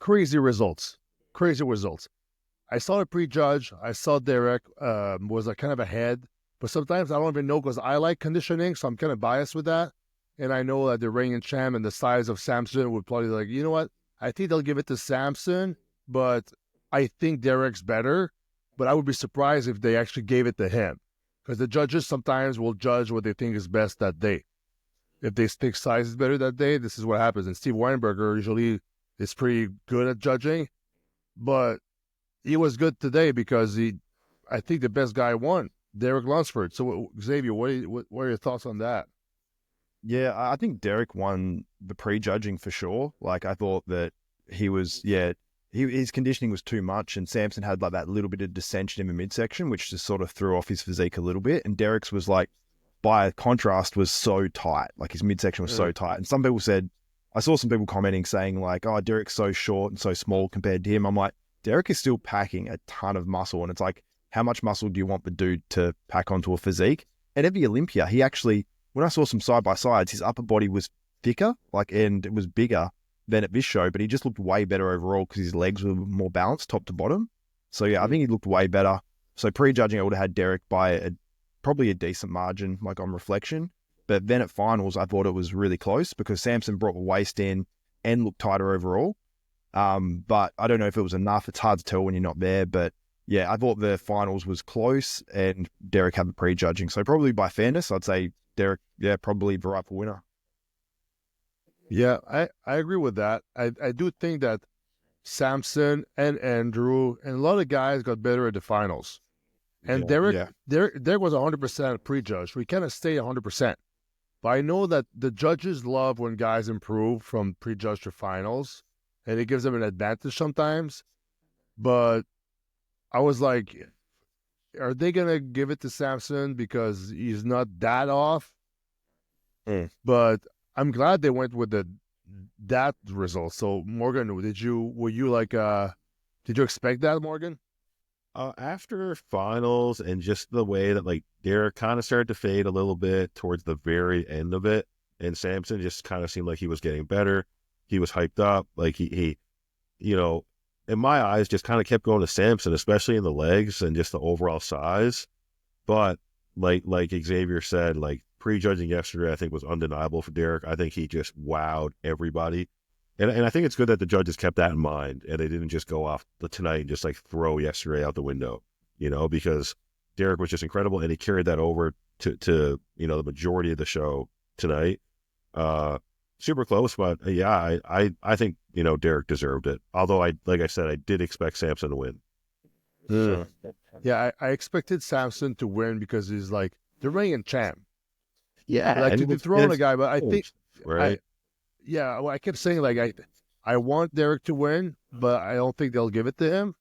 crazy results. Crazy results. I saw the prejudge. I saw Derek was kind of ahead, but sometimes I don't even know because I like conditioning, so I'm kind of biased with that. And I know that the reigning champ and the size of Samson would probably like, you know what? I think they'll give it to Samson, but I think Derek's better. But I would be surprised if they actually gave it to him, because the judges sometimes will judge what they think is best that day. If they think size is better that day, this is what happens. And Steve Weinberger usually is pretty good at judging, but he was good today because I think the best guy won, Derek Lunsford. So Xavier, what are your thoughts on that? Yeah, I think Derek won the prejudging for sure. Like, I thought that he was, his conditioning was too much, and Samson had like that little bit of dissension in the midsection, which just sort of threw off his physique a little bit. And Derek's was like, by contrast, was so tight. Like, his midsection was so tight. And some people said, I saw some people commenting saying like, oh, Derek's so short and so small compared to him. I'm like, Derek is still packing a ton of muscle. And it's like, how much muscle do you want the dude to pack onto a physique? And at the Olympia, he actually, when I saw some side-by-sides, his upper body was thicker, and it was bigger than at this show, but he just looked way better overall because his legs were more balanced top to bottom. So yeah, I think he looked way better. So prejudging, I would have had Derek by probably a decent margin, like on reflection. But then at finals, I thought it was really close because Samson brought the waist in and looked tighter overall. But I don't know if it was enough. It's hard to tell when you're not there. But yeah, I thought the finals was close and Derek had the prejudging. So probably by fairness, I'd say Derek, probably the rightful winner. Yeah, I agree with that. I do think that Samson and Andrew and a lot of guys got better at the finals. And Derek was 100% prejudged. We kind of stayed 100%. But I know that the judges love when guys improve from prejudged to finals, and it gives them an advantage sometimes. But I was like, are they going to give it to Samson because he's not that off? But I'm glad they went with that result. So Morgan, did you expect that, Morgan? After finals and just the way that like Derek kind of started to fade a little bit towards the very end of it, and Samson just kind of seemed like he was getting better. He was hyped up. Like he in my eyes, just kind of kept going to Samson, especially in the legs and just the overall size. But like Xavier said, like prejudging yesterday, I think was undeniable for Derek. I think he just wowed everybody. And I think it's good that the judges kept that in mind and they didn't just go off tonight and just like throw yesterday out the window, because Derek was just incredible and he carried that over to the majority of the show tonight. Super close, but yeah, I think, Derek deserved it. Although like I said, I did expect Samson to win. So. Yeah, I expected Samson to win because he's like the reigning champ. Yeah. Like to dethrone a guy, but I think, right. I kept saying like I want Derek to win, but I don't think they'll give it to him.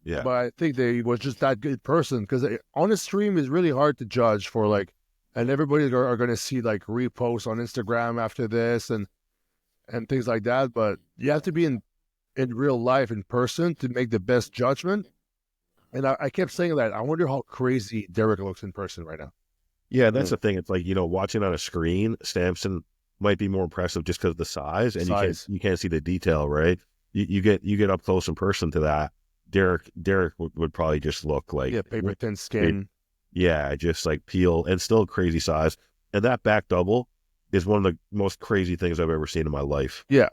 Yeah, but I think he was just that good person because on the stream is really hard to judge for like, and everybody are going to see like reposts on Instagram after this and things like that. But you have to be in real life in person to make the best judgment. And I kept saying that I wonder how crazy Derek looks in person right now. Yeah, that's the thing. It's like watching on a screen, Samson might be more impressive just because of the size, and you can't see the detail, right? You get up close in person to that. Derek would probably just look like paper thin skin. Just like peel and still crazy size. And that back double is one of the most crazy things I've ever seen in my life. Yeah,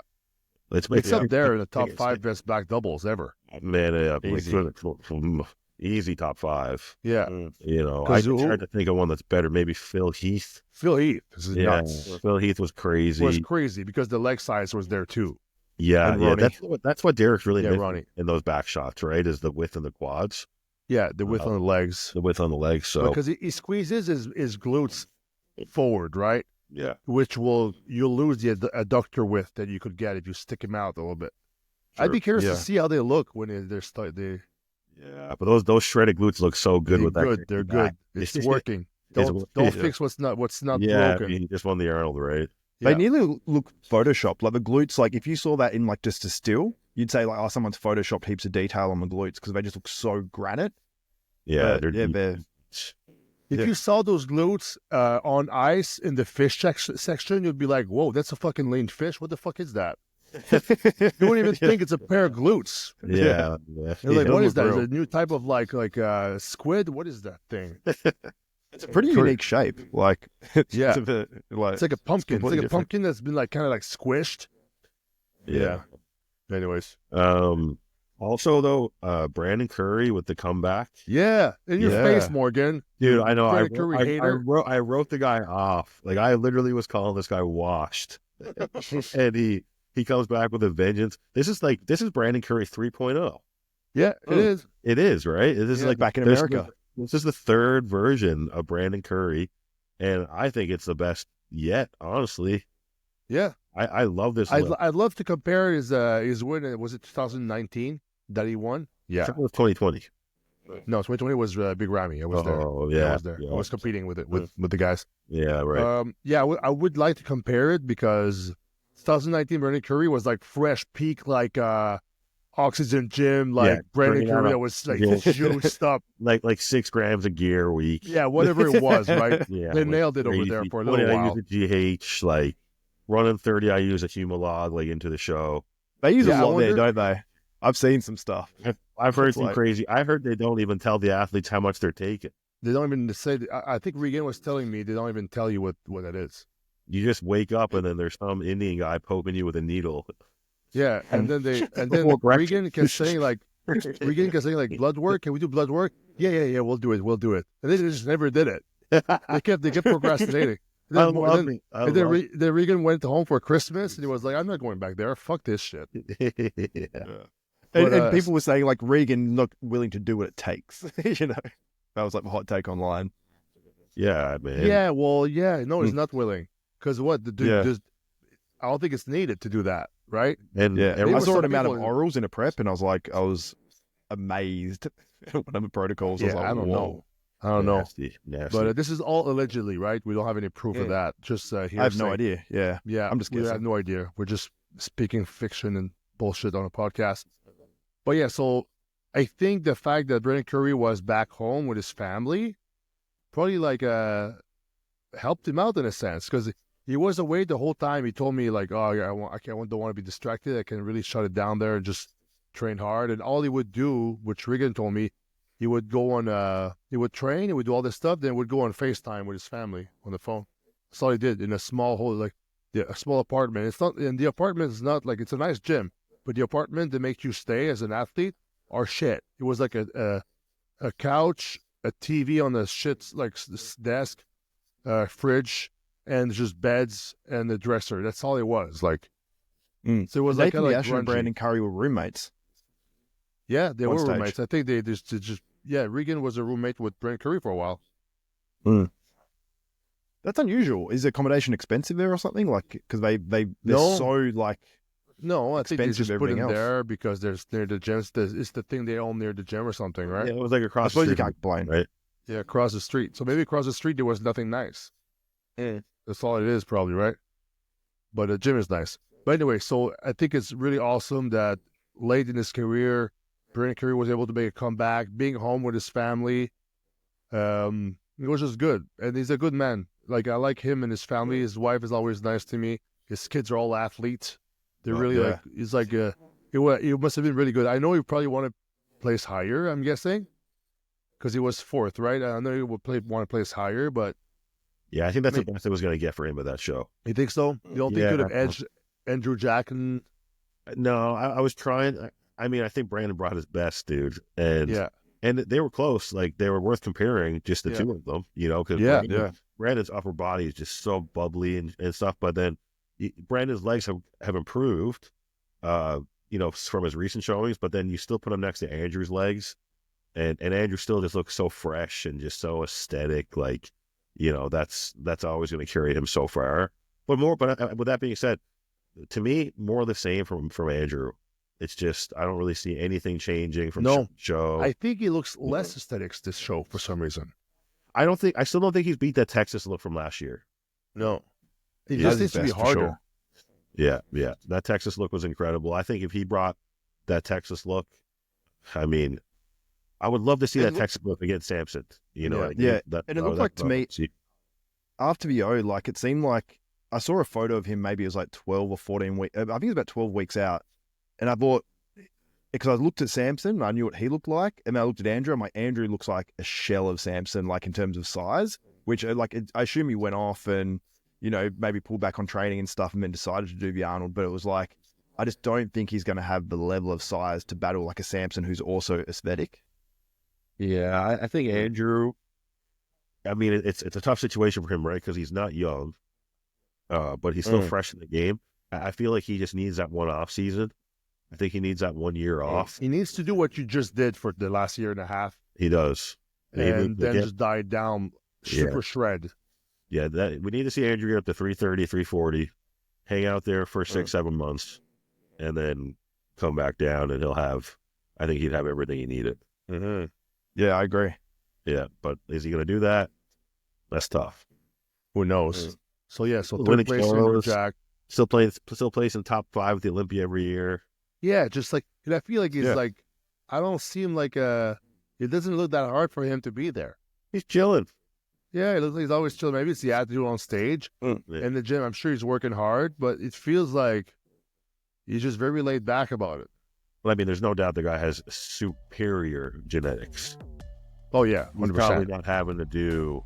it's up there in the top 5 best back doubles ever. Man, easy top 5. Yeah, I tried to think of one that's better. Maybe Phil Heath. This is nuts. Phil Heath was crazy. It was crazy because the leg size was there too. Yeah. That's what Derek's really missing in those back shots, right? Is the width in the quads. Yeah, the width on the legs. The width on the legs. So because he squeezes his glutes forward, right? Yeah. Which you'll lose the adductor width that you could get if you stick him out a little bit. Sure. I'd be curious to see how they look when they're Yeah, but those shredded glutes look so good with that. They're good. It's working. Don't fix what's not broken. He just won the Arnold, right? They nearly look photoshopped. Like the glutes, like if you saw that in like just a still, you'd say like, oh, someone's photoshopped heaps of detail on the glutes because they just look so granite. Yeah, they're. If you saw those glutes on ice in the fish section, you'd be like, whoa, that's a fucking lean fish. What the fuck is that? You wouldn't even think it's a pair of glutes. Yeah. You're like, what is that? Is real. it a new type of like squid? What is that thing? It's a pretty unique shape. Like, Yeah. it's a bit, like, It's like a pumpkin. It's completely like a different. pumpkin that's been like kind of like squished. Yeah. Anyways. Also, though, Brandon Curry with the comeback. Yeah. In your Yeah. face, Morgan. Dude, I know. Brandon Curry hater. I wrote the guy off. Like, I literally was calling this guy washed. And he comes back with a vengeance. This is Brandon Curry 3.0. Yeah, it is. It is, right? This is Yeah, like back in this- America. This is the third version of Brandon Curry. And I think it's the best yet, honestly. Yeah. I love this. I'd love to compare his win. Was it 2019 that he won? Yeah. It was 2020. No, 2020 was Big Ramy. I was there. Oh, I yeah. was there. Yeah. I was competing with it with the guys. Yeah, right. Yeah, I would like to compare it because 2019 Brandon Curry was like fresh peak, like oxygen gym, like Yeah, Brandon bringing out Curry a- that was like Yeah. juiced up. like 6 grams of gear a week. Yeah, whatever it was, right? Yeah, They like nailed it over crazy. there for a 20 little while. IUs a GH, like running 30 IUs a Humalog, like into the show. They use Yeah, I a lot there, wonder- don't they? I've seen some stuff. I've heard It's some like- crazy. I heard they don't even tell the athletes how much they're taking. They don't even say. I think Regan was telling me they don't even tell you what that is. You just wake up and then there's some Indian guy poking you with a needle. Yeah, and then Before breakfast. Regan kept saying like blood work. Can we do blood work? Yeah. We'll do it. And they just never did it. They kept procrastinating. I And love then, it. I and then, love then Regan went home for Christmas and he was like, I'm not going back there. Fuck this shit. it. Yeah. But, And people were saying like Regan not willing to do what it takes. You know, that was like the hot take online. Yeah, man. Yeah, well, yeah. No, he's not willing. Because what? The dude, Yeah. I don't think it's needed to do that, right? And Yeah, every- I were saw some an amount of people- orals in a prep, and I was amazed at one of the protocols. I was Yeah, like, I don't whoa. know. I don't know. nasty. But this is all allegedly, right? We don't have any proof of Yeah. that. Just I have no idea. Yeah, Yeah, I'm just we have guessing. no idea. We're just speaking fiction and bullshit on a podcast. But yeah, so I think the fact that Brandon Curry was back home with his family probably like helped him out in a sense because he was away the whole time. He told me like, oh yeah, don't want to be distracted. I can really shut it down there and just train hard. And all he would do, which Regan told me, he would go on, he would train, he would do all this stuff, then would go on FaceTime with his family on the phone. That's all he did in a small hole, like a small apartment. It's not, and the apartment is not like, it's a nice gym, but the apartment that makes you stay as an athlete are shit. It was like a couch, a TV on the shit's like desk, fridge, and just beds and the dresser. That's all it was. Like, so it was like Nathan kind of Asher and grungy. Brandon Curry were roommates. Yeah, they one were stage. roommates. I think they just Regan was a roommate with Brandon Curry for a while. That's unusual. Is accommodation expensive there or something? Like, because they're No. so like, No, I think they Expensive just put him everything else. there because there's near the gym. It's the thing they own near the gym or something, right? Yeah, it was like I across the suppose you street, can't complain. right? Yeah, across the street. So maybe across the street there was nothing nice. That's all it is, probably, right? But the gym is nice. But anyway, so I think it's really awesome that late in his career, Brandon Curry was able to make a comeback, being home with his family. It was just good, and he's a good man. Like I like him and his family. His wife is always nice to me. His kids are all athletes. They're Oh, really yeah. like he's like he must have been really good. I know he probably wanted to place higher. I'm guessing because he was fourth, right? I know he would want to place higher, but Yeah, I think that's I the best it was going to get for him at that show. you think so? You don't think Yeah. he could have edged Andrew Jack and No, I was trying. I mean, I think Brandon brought his best, dude, and yeah, and they were close. Like they were worth comparing, just the Yeah. two of them. You know, because Yeah. Brandon's upper body is just so bubbly and stuff. But then Brandon's legs have improved, you know, from his recent showings. But then you still put him next to Andrew's legs, and Andrew still just looks so fresh and just so aesthetic. Like, you know, that's always going to carry him so far. But with that being said, to me, more of the same from Andrew. It's just I don't really see anything changing from No. show. I think he looks less aesthetics this show for some reason. I still don't think he's beat that Texas look from last year. No, he Yeah, just that's needs to be his best for harder. sure. Yeah. That Texas look was incredible. I think if he brought that Texas look, I mean, I would love to see It that look- Texas look against Samson. You know, Yeah. that, And it oh, looked that- like to me- see- After VO, like it seemed like I saw a photo of him, maybe it was like 12 or 14 weeks. I think it was about 12 weeks out. And I thought, because I looked at Samson, and I knew what he looked like. And then I looked at Andrew, and my Andrew looks like a shell of Samson, like in terms of size, which I assume he went off and, maybe pulled back on training and stuff and then decided to do the Arnold. But it was like, I just don't think he's going to have the level of size to battle like a Samson who's also aesthetic. Yeah, I think Andrew, I mean, it's a tough situation for him, right? Because he's not young, but he's still fresh in the game. I feel like he just needs that one off season. I think he needs that 1 year off. He needs to do what you just did for the last year and a half. He does. And then just die down, super shred. Yeah, we need to see Andrew get up to 330, 340, hang out there for 6-7 months, and then come back down, and I think he'd have everything he needed. Mm-hmm. Yeah, I agree. Yeah, but is he going to do that? That's tough. Who knows? So third place in Jack. Still plays in top 5 with the Olympia every year. Yeah, just like, and I feel like he's like, I don't see him like it doesn't look that hard for him to be there. He's chilling. Yeah, it looks like he's always chilling. Maybe it's the attitude on stage. In the gym, I'm sure he's working hard, but it feels like he's just very laid back about it. Well, I mean, there's no doubt the guy has superior genetics. Oh, yeah, 100%. He's probably not having to do,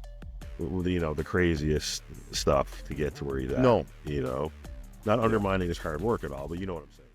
the craziest stuff to get to where he's at. No. Not undermining his hard work at all, but you know what I'm saying.